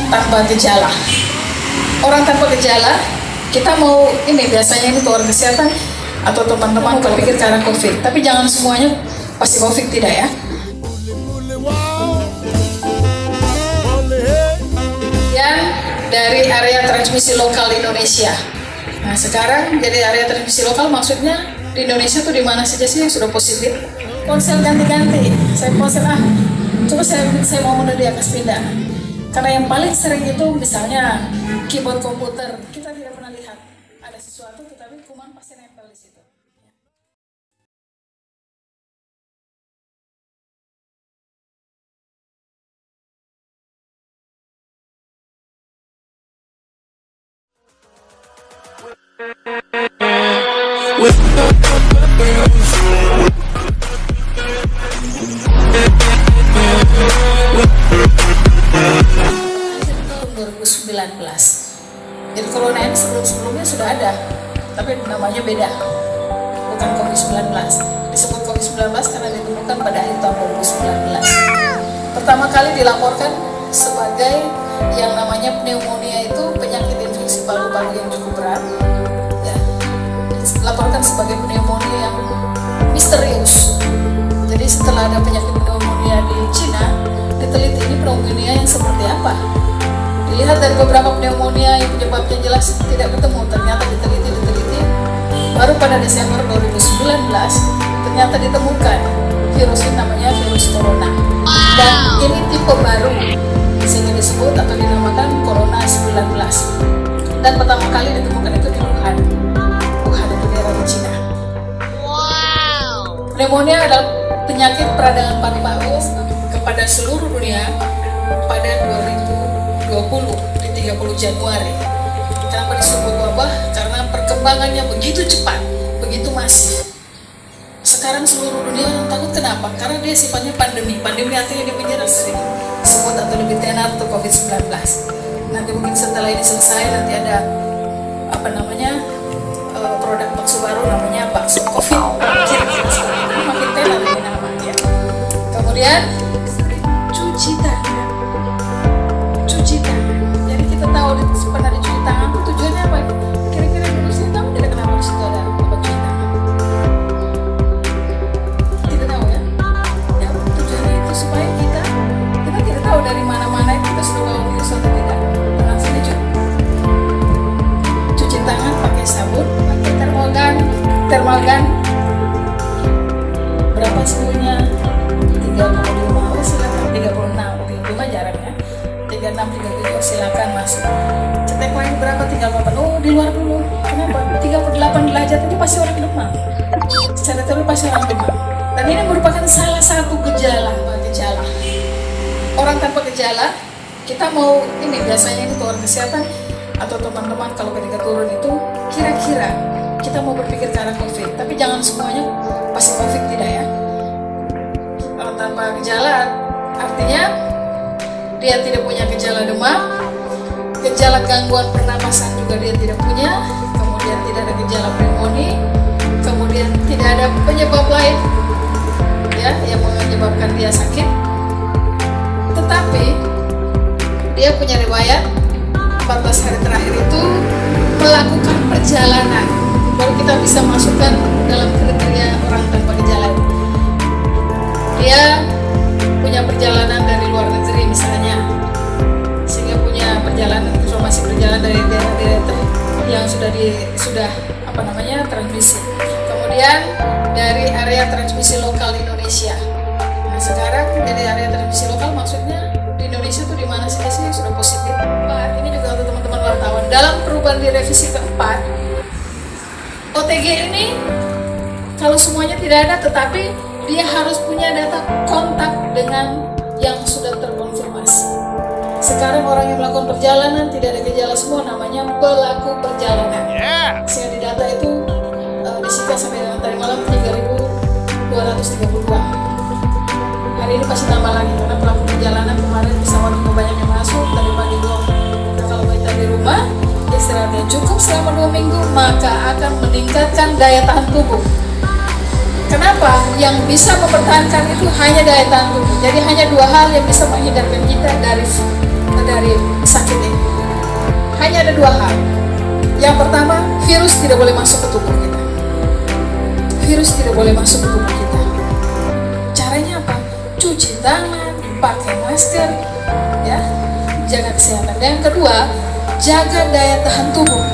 tanpa gejala. Orang tanpa gejala, kita mau ini biasanya ini ke orang kesehatan atau teman-teman kalau pikir karena COVID, tapi jangan semuanya pasti COVID, tidak ya. Yang dari area transmisi lokal Indonesia. Nah sekarang jadi area transmisi lokal maksudnya di Indonesia tuh di mana saja sih yang sudah positif? Ponsel ganti-ganti, saya ponsel coba saya mau di atas pindah. Karena yang paling sering itu misalnya keyboard komputer, kita tidak pernah lihat ada sesuatu, tetapi kuman pasti nempel di situ. Tahun 2019. Jadi corona ini sebelumnya sudah ada, tapi namanya beda, bukan COVID-19. Disebut COVID-19 karena ditemukan pada akhir tahun 2019. Pertama kali dilaporkan sebagai yang namanya pneumonia, itu penyakit infeksi paru-paru yang cukup berat. Ya, dilaporkan sebagai pneumonia yang misterius. Jadi setelah ada penyakit pneumonia di Cina, diteliti ini pneumonia yang seperti apa. Dilihat dari beberapa pneumonia yang penyebabnya jelas tidak ketemu, ternyata diteliti. Baru pada Desember 2019 ternyata ditemukan virus ini, namanya virus corona. Dan ini tipe baru sehingga disebut atau dinamakan Corona 19. Dan pertama kali ditemukan itu di Wuhan. Wuhan itu daerah di Cina. Pneumonia adalah penyakit peradangan paru-paru kepada seluruh dunia pada 2020 di 30 Januari. Kenapa disebut wabah? Karena perkembangannya begitu cepat, begitu masif. Sekarang seluruh dunia orang takut, kenapa? Karena dia sifatnya pandemi. Pandemi artinya dia menyerang, disebut atau lebih tenar itu COVID-19. Nanti mungkin setelah ini selesai nanti ada produk bakso baru namanya bakso COVID. Kira-kira seperti itu, makin tenar ini namanya. Kemudian cuci tangan. Jadi kita tahu pernah dicuci tangan itu tujuannya apa? Kira-kira virusnya tahu tidak kenapa di situ ada cuci tangan? Kita tahu ya. Ya tujuannya itu supaya kita tidak tahu dari mana-mana kita sudah bawa virus atau tidak. Langsung cuci tangan pakai sabun, pakai termalgan. Berapa suhunya? 35, silakan 36, 35 jaraknya. 36, 37 silakan masuk. Cetek lagi berapa? 38. Di luar dulu. Kenapa? 38 derajat itu pasti orang demam. Secara teori pasti orang demam. Dan ini merupakan salah satu gejala. Orang tanpa gejala, kita mau ini biasanya ini ke orang kesehatan atau teman-teman kalau ketika turun itu kira-kira kita mau berpikir ke arah COVID, tapi jangan semuanya pasti COVID, tidak ya. Orang tanpa gejala artinya dia tidak punya gejala demam, gejala gangguan pernapasan juga dia tidak punya, kemudian tidak ada gejala pneumonia, kemudian tidak ada penyebab lain ya yang menyebabkan dia sakit, tetapi dia punya riwayat 14 hari terakhir itu melakukan perjalanan, baru kita bisa masukkan dalam kriteria orang tanpa gejala. Dia punya perjalanan dari luar negeri misalnya, sehingga punya perjalanan informasi perjalanan dari daerah-daerah yang sudah transmisi. Kemudian dari area transmisi lokal Indonesia. Nah sekarang dari area transmisi lokal maksudnya di Indonesia tuh di mana saja sih yang sudah positif. Ini juga untuk teman-teman wartawan. Dalam perubahan di revisi keempat, OTG ini kalau semuanya tidak ada, tetapi dia harus punya data kontak dengan yang sudah terkonfirmasi. Sekarang orang yang melakukan perjalanan tidak ada gejala semua, namanya pelaku perjalanan. Sehingga di data itu disita sampai dengan tadi malam 3.232. Hari ini pasti tambah lagi karena pelaku perjalanan kemarin pesawat juga banyak yang masuk tadi pagi belum. Nah, kalau kita di rumah istirahatnya cukup selama 2 minggu, maka akan meningkatkan daya tahan tubuh. Kenapa? Yang bisa mempertahankan itu hanya daya tahan tubuh. Jadi hanya 2 hal yang bisa menghindarkan kita dari sakit ada dua hal. Yang pertama, virus tidak boleh masuk ke tubuh kita. Virus tidak boleh masuk ke tubuh kita. Caranya apa? Cuci tangan, pakai masker, ya, jaga kesehatan. Dan yang kedua, jaga daya tahan tubuh.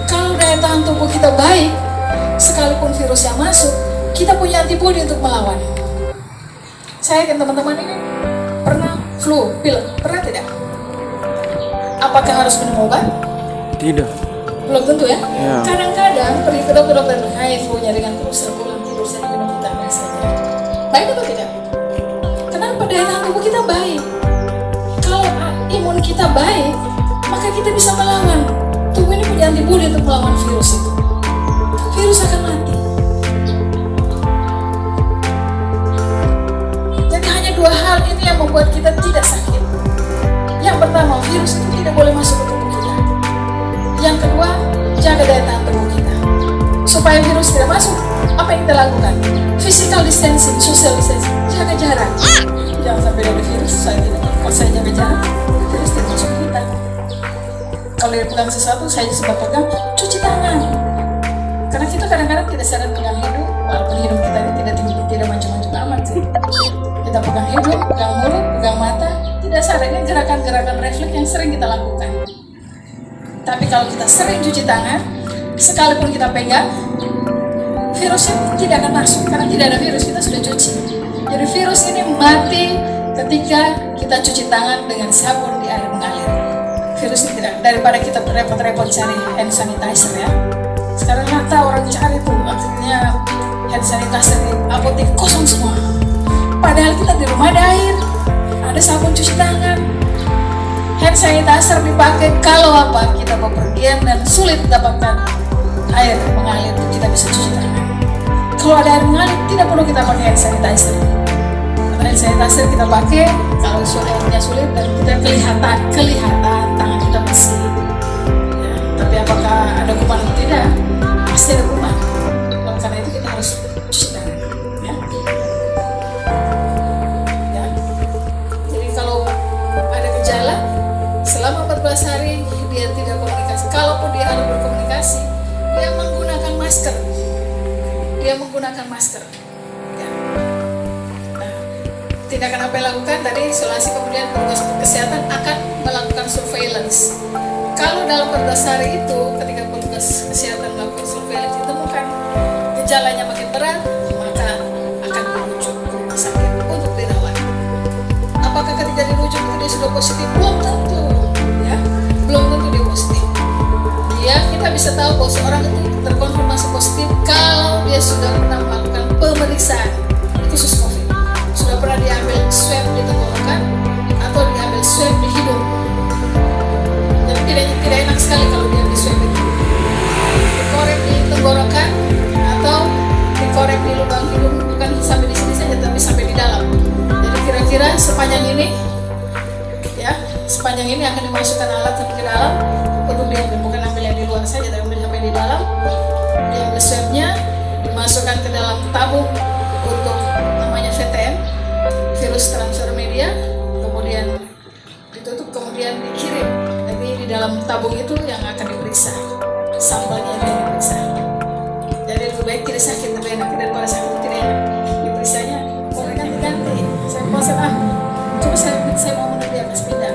Kalau daya tahan tubuh kita baik, sekalipun virus yang masuk, kita punya antibodi untuk melawan. Saya dan teman-teman ini pernah flu, pilek, pernah tidak? Apakah harus minum obat? Tidak. Belum tentu ya? Kadang-kadang pergi ke dokter, hai flu-nya dengan terus pulang tidur saya minum vitamin saja. Baik atau tidak? Kenapa? Daya tahan tubuh kita baik. Kalau imun kita baik, maka kita bisa melawan. Tubuh ini punya antibodi untuk melawan virus itu. Virus akan mati. Jadi hanya dua hal ini yang membuat kita tidak sakit. Yang pertama, virus itu tidak boleh masuk ke tubuh kita. Yang kedua, jaga daya tahan tubuh kita. Supaya virus tidak masuk, apa yang kita lakukan? Physical distancing, social distancing, jaga jarak. Jangan sampai ada virus, kalau saya jaga jarak, virus tidak masuk ke kita. Kalau dia pegang sesuatu, saya sempat pegang, cuci tangan. Karena kita kadang-kadang tidak sadar pegang hidung, walaupun hidung kita ini tidak macam-macam amat sih. Kita pegang hidung, pegang mulut, pegang mata, tidak sadar. Ini gerakan-gerakan refleks yang sering kita lakukan. Tapi kalau kita sering cuci tangan, sekalipun kita pegang, virusnya tidak akan masuk. Karena tidak ada virus, kita sudah cuci. Jadi virus ini mati ketika kita cuci tangan dengan sabun di air mengalir. Virus ini tidak, daripada kita repot-repot cari hand sanitizer ya. Sekarang rata orang cari tuh, akhirnya hand sanitizer di apotek kosong semua. Padahal kita di rumah ada air, ada sabun cuci tangan. Hand sanitizer dipakai kalau apa? Kita bepergian dan sulit dapatkan air mengalir, kita bisa cuci tangan. Kalau ada air mengalir, tidak perlu kita pakai hand sanitizer. Hand sanitizer kita pakai kalau airnya sulit dan kita kelihatan tangan kita bersih. Ya, tapi apakah ada kuman atau tidak? Pasti ada kuman. Karena itu kita harus cuci tangan. Ya. Ya. Jadi kalau ada gejala selama 14 hari dia tidak komunikasi. Kalaupun dia harus berkomunikasi, dia menggunakan masker. Ya. Nah, tindakan apa yang dilakukan tadi isolasi, kemudian petugas kesehatan akan melakukan surveillance. Kalau dalam 14 hari itu ketika petugas kesehatan melakukan surveillance ditemukan gejalanya makin berat, maka akan dirujuk ke rumah sakit untuk dirawat. Apakah ketika dirujuk itu dia sudah positif? Belum tentu, ya, belum tentu dia positif. Kita bisa tahu bahwa seorang itu terkonfirmasi positif kalau dia sudah pernah melakukan pemeriksaan khusus COVID, sudah pernah diambil swab di tenggorokan atau diambil swab di hidung. Jadi tidak enak sekali kalau dia di swab di hidung, dikorek di tenggorokan atau dikorek di lubang hidung, bukan sampai di sini saja tapi sampai di dalam. Jadi kira-kira sepanjang ini, ya, sepanjang ini akan dimasukkan alat sampai ke dalam untuk diambil, bukan ambil yang di luar saja tapi ambil sampai di dalam. Diambil swabnya, dimasukkan ke dalam tabung untuk namanya VTM, virus transfer media, kemudian ditutup, kemudian dikirim. Jadi di dalam tabung itu yang akan diperiksa, sampelnya yang diperiksa. Jadi lebih baik tidak sakit, lebih enak daripada sakit tidak enak. Diperiksanya, kalau ganti-ganti, saya bosan coba saya mau menurut di atas pindah.